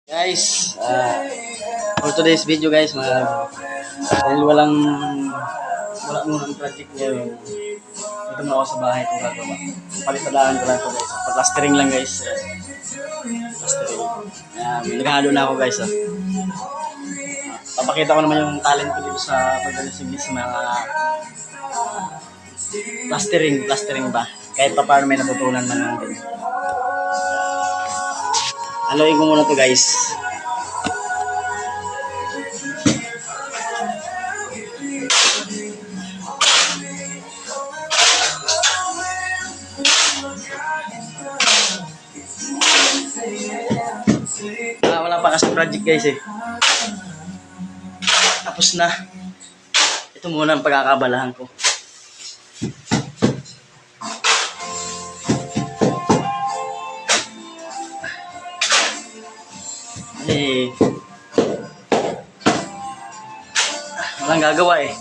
Guys, for today's video guys, dahil wala munang project ngayon, dito muna ako sa bahay kung gagawa. Palitadaan ko lang ito guys. Plastering lang guys. Plastering. Naghahalo na ako guys. Papakita ko naman yung talent ko dito sa pagdalisig sa mga plastering ba. Kahit pa paano may natutunan man lang din. Haluin ko muna to guys. Wala pa kasi project guys eh. Tapos na. Ito muna ang pagkakabalahan ko. Walang gagawa eh.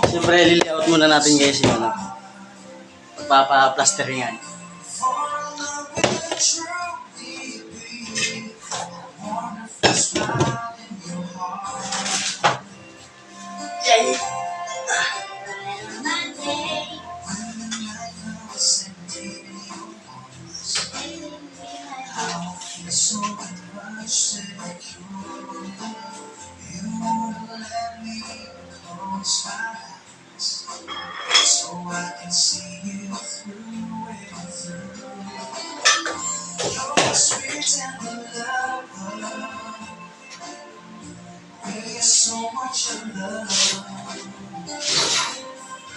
Siyempre, liliaut muna natin guys yung pagpapa-plasteringan. Yay! So I can see you through and through. You're sweet and lover. We're so much in love.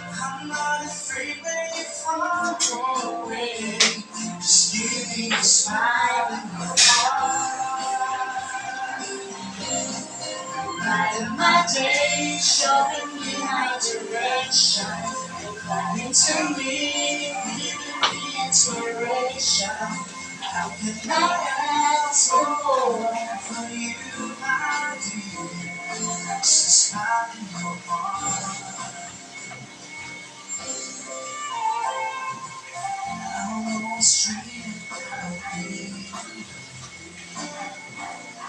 I'm not afraid when you're far away. Just give me a smile in your heart. Light my day, showing me my direction. Coming to me, giving me inspiration. How can I ask for more from you, my dear? Just a smile in your heart. I'm almost dreaming of you.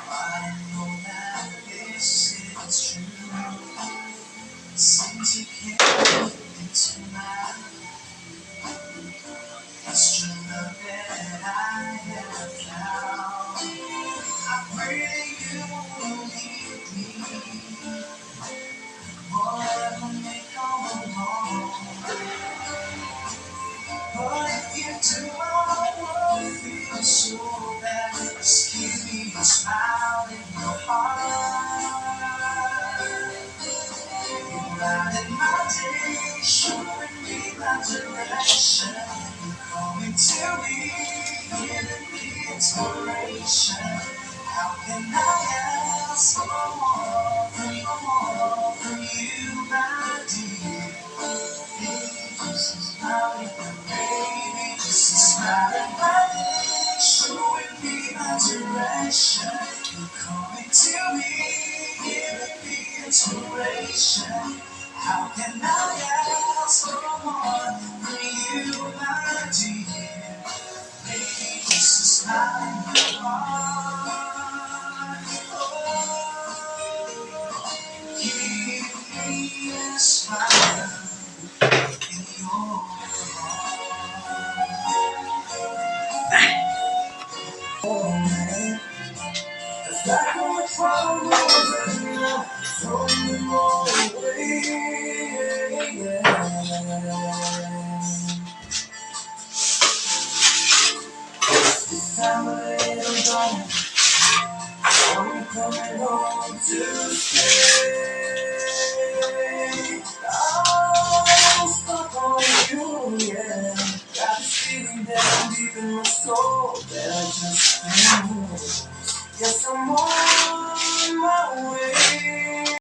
I know that this is true. Since you came into my life, it's true love that I have found. I pray that you will lead me, whatever may come along. But if you do, I won't feel so bad. Just give me a smile in your heart. Lighting my day, showing me my direction. You're coming to me, giving me inspiration. How can I ask for more from you, my dear? Baby, just a smile, baby, just a smile at my day, showing me my direction. You're coming to me, giving me inspiration. How can I ask for more from you, my dear? Baby, just a smile in your heart. Oh, give me a smile in your heart. It's like we're from the wrong way. This time a little darling, are we coming home to stay? I'm stuck on you, yeah. Got this feeling that I'm deep in my soul that I just can't move. Yes, I'm more